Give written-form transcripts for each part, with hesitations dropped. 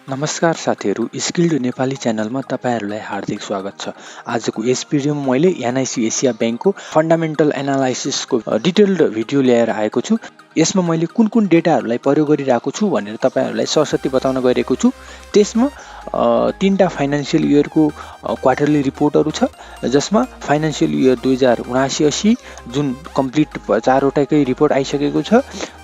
नमस्कार साथीहरू, स्किल्ड नेपाली च्यानलमा तपाईहरुलाई हार्दिक स्वागत छ। आजको यस भिडियोमा मैले एनआईसी एसिया बैंकको फन्डामेन्टल एनालाइसिसको डिटेल्ड भिडियो ल्याएर आएको छु। यसमा मैले कुन कुन डेटाहरुलाई प्रयोग गरिरहेको छु भनेर तपाईहरुलाई सरसर्ती बताउन गइरहेको छु। त्यसमा तीनटा फाइनान्शियल इयरको क्वार्टरली रिपोर्टहरु छ, जसमा फाइनान्शियल इयर 2079-80 जुन कम्प्लिट चारवटाकै रिपोर्ट आइसकेको छ।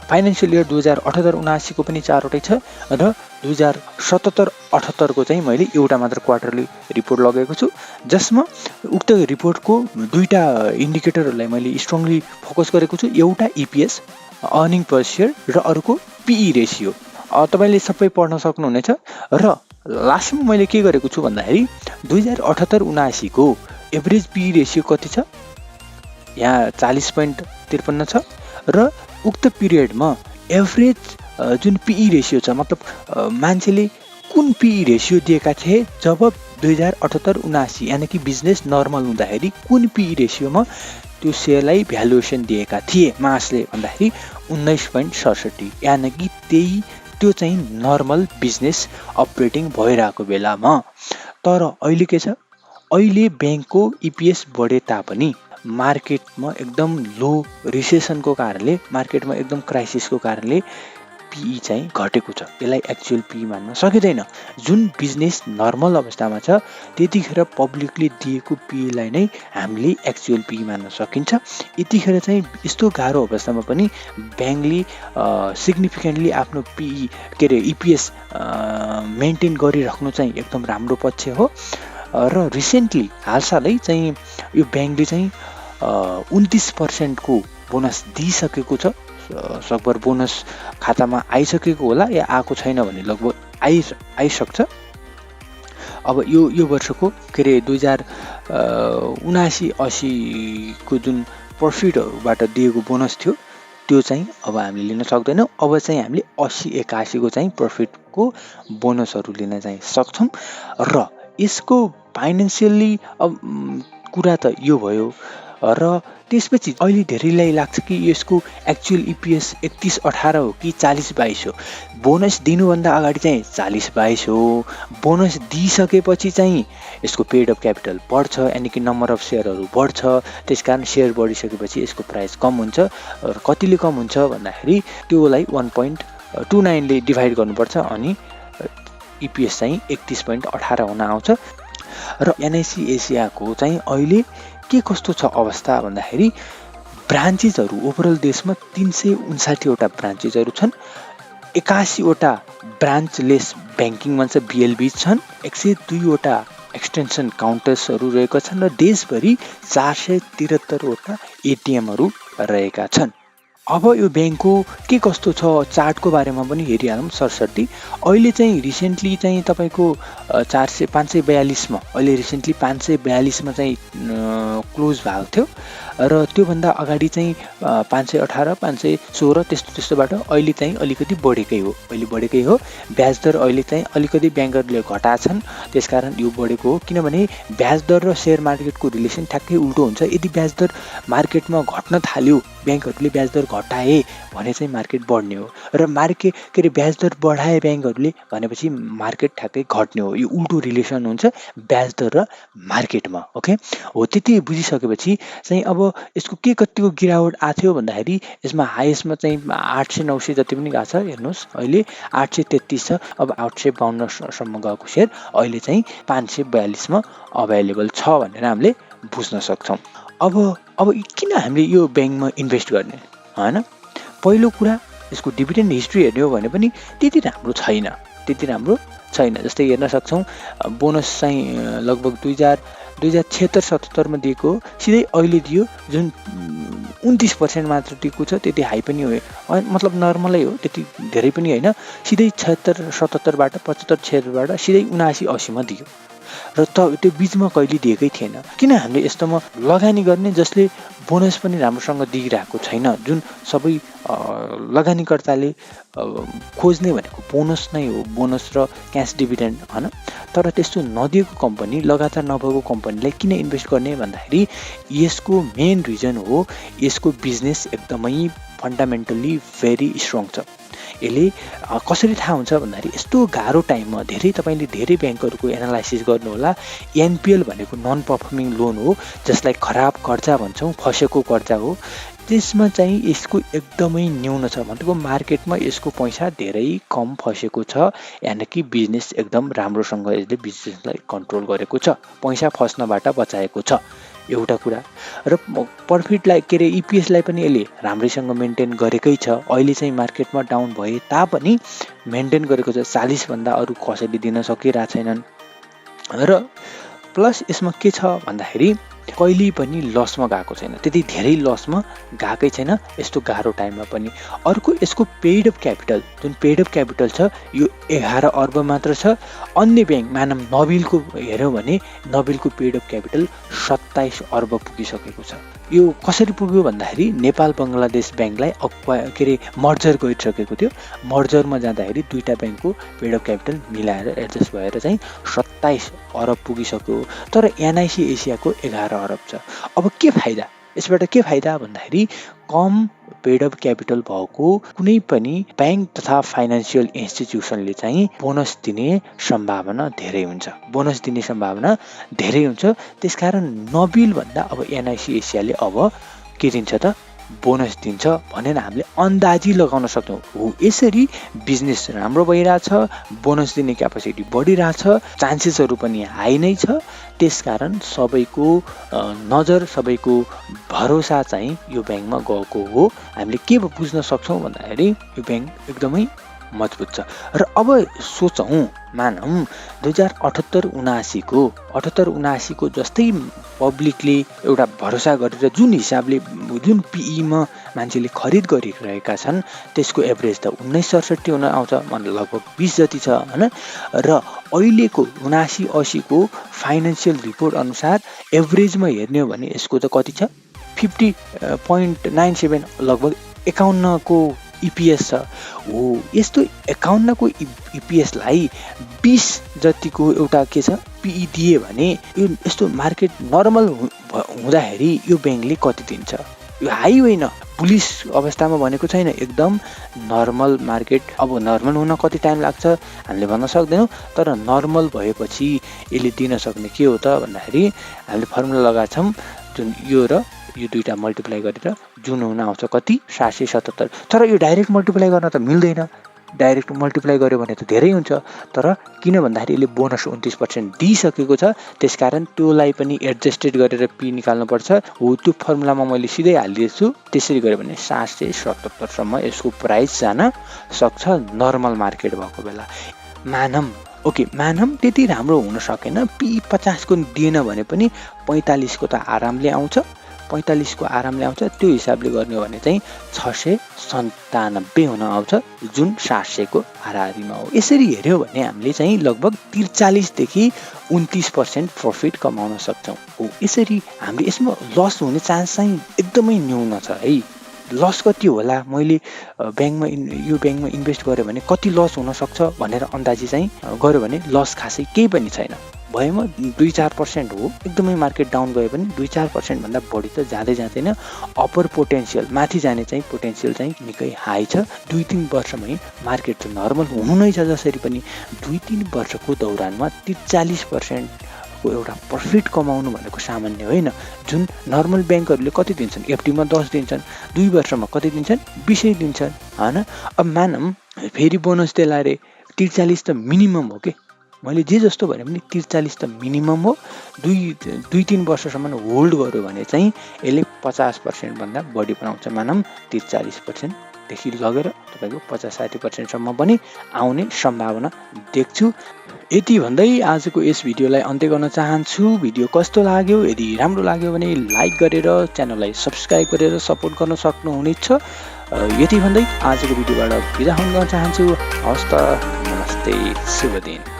फाइनान्शियल इयर 2078-79 को पनि चारवटै छ र 2077-78 को चाहिँ मैले एउटा मात्र क्वार्टरली रिपोर्ट लगेको छु, जसमा उक्त रिपोर्टको दुईटा इन्डिकेटरहरुलाई मैले स्ट्रङली फोकस गरेको छु। एउटा ईपीएस अर्निङ पर शेयर र अर्को पीई रेशियो। तपाईले सबै पढ्न सक्नुहुनेछ। र लास्टमा मैले के गरेको छु भन्दाखेरि 2078-79 को एभरेज पीई रेशियो कति छ, यहाँ 40.53 छ र उक्त पिरियडमा एभरेज जुन पीई रेशियो छ, मतलब मान्छेले कुन पीई रेशियो दिएका थिए जब 2078-79 यानी कि बिजनेस नर्मल हुँदाखेरि कुन पीई रेशियोमा त्यो शेयरलाई भ्यालुएसन दिएका थिए मासले भन्दाखेरि 19.67, यानी कि त्यो चाहिँ नर्मल बिजनेस अपरेटिङ भइरहेको बेलामा। तर अहिले के छ, अहिले बैंकको ईपीएस बढे तापनि मार्केटमा एकदम लो रिसेसनको कारणले, मार्केटमा एकदम क्राइसिसको कारणले पीई चाहिँ घटेको छ। यसलाई एक्चुअल पीई मान्न सकिदैन। जुन बिजनेस नर्मल अवस्थामा छ त्यतिखेर पब्लिकले दिएको पीई लाई नै हामीले एक्चुअल पीई मान्न सकिन्छ। यतिखेर चाहिँ यस्तो गाह्रो अवस्थामा पनि बैंकले सिग्निफिकेन्टली आफ्नो पीई ईपीएस मेन्टेन गरिराख्नु चाहिँ एकदम राम्रो पक्ष हो। र रिसेन्टली हालसालै चाहिँ यो बैंकले चाहिँ 29% को बोनस दिइसकेको छ। सकभर बोनस खातामा आइसकेको होला या आएको छैन भने लगभग आइसक्छ। अब यो वर्षको 2079-80 को जुन प्रफिटहरुबाट दिएको बोनस थियो त्यो चाहिँ अब हामीले लिन सक्दैनौं। अब चाहिँ हामीले 80-81 को चाहिँ प्रफिटको बोनसहरु लिन चाहिँ सक्छौं। र यसको फाइनान्शियली कुरा त यो भयो। र त्यसपछि अहिले धेरैलाई लाग्छ कि यसको एक्चुअल ईपीएस 31-18 हो कि 40-22 हो। बोनस दिनुभन्दा अगाडि चाहिँ 40-22 हो। बोनस दिइसकेपछि चाहिँ यसको पेड अप क्यापिटल बढ्छ, यानी कि नम्बर अफ शेयरहरु बढ्छ। त्यसकारण शेयर बढिसकेपछि यसको प्राइस कम हुन्छ। र कतिले कम हुन्छ भन्दाखेरि त्योलाई 1.29 ले डिभाइड गर्नुपर्छ अनि ईपीएस चाहिँ 31.18 हुन आउँछ। र एनआईसी एसियाको चाहिँ अहिले के कस्तो छ अवस्था भन्दाखेरि ब्रान्चेसहरु ओभरअल देशमा 359 वटा ब्रान्चेसहरु छन्। 81 वटा ब्रान्चलेस बैंकिङमा चाहिँ बीएलबी छन्। 102 वटा एक्सटेन्सन काउन्टर्सहरु रहेका छन् र देशभरि 473 वटा एटीएमहरु रहेका छन्। अब यो बैंकको के कस्तो छ चार्टको बारेमा पनि हेरिहालौं सरसर्ती। अहिले चाहिँ रिसेन्टली चाहिँ तपाईको 542 मा, अहिले रिसेन्टली 542 मा चाहिँ क्लोज भएको थियो। र त्यो भन्दा अगाडि चाहिँ 518, 516 त्यस्तोबाट अहिले चाहिँ अलिकति बढेकै हो। ब्याज दर अहिले चाहिँ अलिकति बैंकरले घटाछन्, त्यसकारण यो बढेको हो। किनभने ब्याज दर र शेयर मार्केटको रिलेसन ठ्याक्कै उल्टो हुन्छ। यदि ब्याज दर मार्केटमा घट्न थाल्यो, बैंकहरुले ब्याज दर घटाए भने चाहिँ मार्केट बढ्ने हो, र ब्याज दर बढाए बैंकहरुले भनेपछि मार्केट ठ्याक्कै घट्ने हो। यो उल्टो रिलेसन हुन्छ ब्याज दर र मार्केटमा। ओके हो, त्यति बुझिसकेपछि चाहिँ अब यसको के कतिको गिरावट आथ्यो भन्दाखेरि यसमा हाईएस्टमा चाहिँ 800-900 जति पनि गएको छ। हेर्नुस् अहिले 833 छ। अब 852 सम्म गएको शेयर अहिले चाहिँ 542 मा अवेलेबल छ भनेर हामीले बुझ्न सक्छौं। अब किन हामीले यो बैंकमा इन्भेस्ट गर्ने हैन? पहिलो कुरा, यसको डिभिडेन्ड हिस्ट्री हेर्ने हो भने पनि त्यति राम्रो छैन। जस्तै हेर्न सक्छौं बोनस चाहिँ लगभग 2076-77 मा दिएको सिधै अहिले दियो, जुन 29% मात्र दिएको छ। त्यति हाई पनि हो, मतलब नर्मलै हो, त्यति धेरै पनि हैन। सिधै 76-77 बाट 75-76 बाट सिधै 79-80 मा दियो। र त्यो बीचमा कहिले दिएकै थिएन। किन हामीले यस्तोमा लगानी गर्ने जसले बोनस पनि राम्रोसँग दिइरहेको छैन? जुन सबै लगानीकर्ताले खोज्ने भनेको बोनस नै हो, बोनस र क्याश डिभिडेन्ड हैन। तर त्यस्तो नदिएको कम्पनी, लगातार नभएको कम्पनीलाई किन इन्भेस्ट गर्ने भन्दाखेरि यसको मेन रिजन हो यसको बिजनेस एकदमै फन्डामेन्टली भेरी स्ट्रङ छ। यसले कसरी थाहा हुन्छ भन्दाखेरि यस्तो गाह्रो टाइममा तपाईले धेरै ब्याङ्कहरूको एनालाइसिस गर्नुहोला। एनपिएल भनेको नन पर्फर्मिङ लोन हो, जसलाई खराब कर्जा भन्छौँ, फसेको कर्जा हो। त्यसमा चाहिँ यसको एकदमै न्यून छ, भनेको मार्केटमा यसको पैसा धेरै कम फसेको छ, यानि कि बिजनेस एकदम राम्रोसँग यसले बिजनेसलाई कन्ट्रोल गरेको छ, पैसा फस्नबाट बचाएको छ, एउटा कुरा। र प्रफिटलाई के अरे इपिएसलाई पनि यसले राम्रैसँग मेन्टेन गरेकै छ। अहिले चाहिँ मार्केटमा डाउन भए तापनि मेन्टेन गरेको छ, 40 भन्दा अरू कसैले दिन सकिरहेको छैनन्। र प्लस यसमा के छ भन्दाखेरि कहिले पनि लसमा गएको छैन, त्यति धेरै लसमा गएकै छैन यस्तो गाह्रो टाइममा पनि। अर्को यसको पेड अप क्यापिटल, जुन पेड अप क्यापिटल छ यो 11 अर्ब मात्र छ। अन्य ब्याङ्क मानम नबिलको हेऱ्यौँ भने नबिलको पेड अप क्यापिटल 27 अर्ब पुगिसकेको छ। यो कसरी पुग्यो भन्दाखेरि नेपाल बङ्गलादेश ब्याङ्कलाई मर्जर गरिसकेको थियो। मर्जरमा जाँदाखेरि दुईटा ब्याङ्कको पेड अप क्यापिटल मिलाएर एडजस्ट भएर चाहिँ 27 अरब पुगिसक्यो। तर एनआइसी एसियाको 11 अरब छ। अब के फाइदा, यसबाट के फाइदा भन्दाखेरि कम पेड अप क्यापिटल भएको कुनै पनि ब्याङ्क तथा फाइनेन्सियल इन्स्टिट्युसनले चाहिँ बोनस दिने सम्भावना धेरै हुन्छ। त्यसकारण नबिल भन्दा अब एनआइसी एसियाले अब के दिन्छ त बोनस दिन्छ भनेर हामीले अन्दाजी लगाउन सक्छौँ। हो, यसरी बिजनेस राम्रो भइरहेछ, बोनस दिने क्यापेसिटी बढिरहेछ, चान्सेसहरू पनि हाई नै छ। त्यसकारण सबैको नजर, सबैको भरोसा चाहिँ यो ब्याङ्कमा गएको हो। हामीले के बुझ्न सक्छौँ भन्दाखेरि यो ब्याङ्क एकदमै मजबुत छ। र अब सोचौँ, मानौँ 2078-79 को जस्तै पब्लिकले एउटा भरोसा गरेर जुन हिसाबले जुन पीईमा मान्छेले खरिद गरिरहेका छन् त्यसको एभरेज त 1967 हुन आउँछ, लगभग 20 जति छ हैन। र अहिलेको 79-80 को फाइनेन्सियल रिपोर्ट अनुसार एभरेजमा हेर्ने हो भने यसको त कति छ 50.97, लगभग 51 को इपिएस छ। हो, यस्तो 51 को इपिएसलाई 20 जतिको एउटा के छ पीई दिए भने यो यस्तो मार्केट नर्मल हुँदाखेरि यो ब्याङ्कले कति दिन्छ? यो हाई होइन, पुलिस अवस्थामा भनेको छैन, एकदम नर्मल मार्केट। अब नर्मल हुन कति टाइम लाग्छ हामीले भन्न सक्दैनौँ, तर नर्मल भएपछि यसले दिन सक्ने के हो त भन्दाखेरि हामीले फर्मुला लगाएको छौँ, जुन यो र यो दुईटा मल्टिप्लाई गरेर जुन हुन आउँछ कति 777। तर यो डाइरेक्ट मल्टिप्लाई गर्न त मिल्दैन, डाइरेक्ट मल्टिप्लाई गर्यो भने त धेरै हुन्छ। तर किन भन्दाखेरि यसले बोनस 29% दिइसकेको छ, त्यसकारण त्योलाई पनि एडजस्टेड गरेर पी निकाल्नुपर्छ। हो, त्यो फर्मुलामा मैले सिधै हालिदिएछु। त्यसरी गर्यो भने 777 सम्म यसको प्राइस जान सक्छ नर्मल मार्केट भएको बेला। मानम त्यति राम्रो हुन सकेन, पी 50 को दिएन भने पनि 45 को त आरामले आउँछ, 45 को आरामले आउँछ। त्यो हिसाबले गर्ने हो भने चाहिँ 697 हुन आउँछ, जुन 700 को हाराहारीमा हो। यसरी हेऱ्यो भने हामीले चाहिँ लगभग 43 देखि 29% प्रफिट कमाउन सक्छौँ। हो, यसरी हामीले यसमा लस हुने चान्स चाहिँ एकदमै न्यून छ है। लस कति होला, मैले यो ब्याङ्कमा इन्भेस्ट गरेँ भने कति लस हुन सक्छ भनेर अन्दाजी चाहिँ गर्यो भने लस खासै केही पनि छैन। भएमा 2-4% हो, एकदमै मार्केट डाउन गयो भने 2-4% भन्दा बढी त जाँदैन। अपर पोटेन्सियल माथि जाने चाहिँ पोटेन्सियल चाहिँ निकै हाई छ। 2-3 वर्षमै मार्केट त नर्मल हुनु नै छ, जसरी पनि 2-3 वर्षको दौरानमा 43% को एउटा प्रफिट कमाउनु भनेको सामान्य होइन। जुन नर्मल ब्याङ्कहरूले कति दिन्छन्, एफडीमा 10 दिन्छन्, 2 वर्षमा कति दिन्छन्, 20 दिन्छन् हैन। अब मानम फेरि बोनस दिलारे 43 त मिनिमम हो के, मैले जे जस्तो भने पनि 43 त मिनिमम हो। 2-3 वर्षसम्म होल्ड गर्यो भने चाहिँ यसले 50% भन्दा बढी बनाउँछ। मानम 43% देखि लगेर तपाईको 50-60% सम्म पनि आउने सम्भावना देख्छु। यति भन्दै आजको यस भिडियोलाई अन्त्य गर्न चाहन्छु। भिडियो कस्तो लाग्यो, यदि राम्रो लाग्यो भने लाइक गरेर च्यानललाई सब्स्क्राइब गरेर सपोर्ट गर्न सक्नुहुनेछ। यति भन्दै आजको भिडियोबाट बिदा हुन चाहन्छु। हवस् त, नमस्ते, शुभ दिन।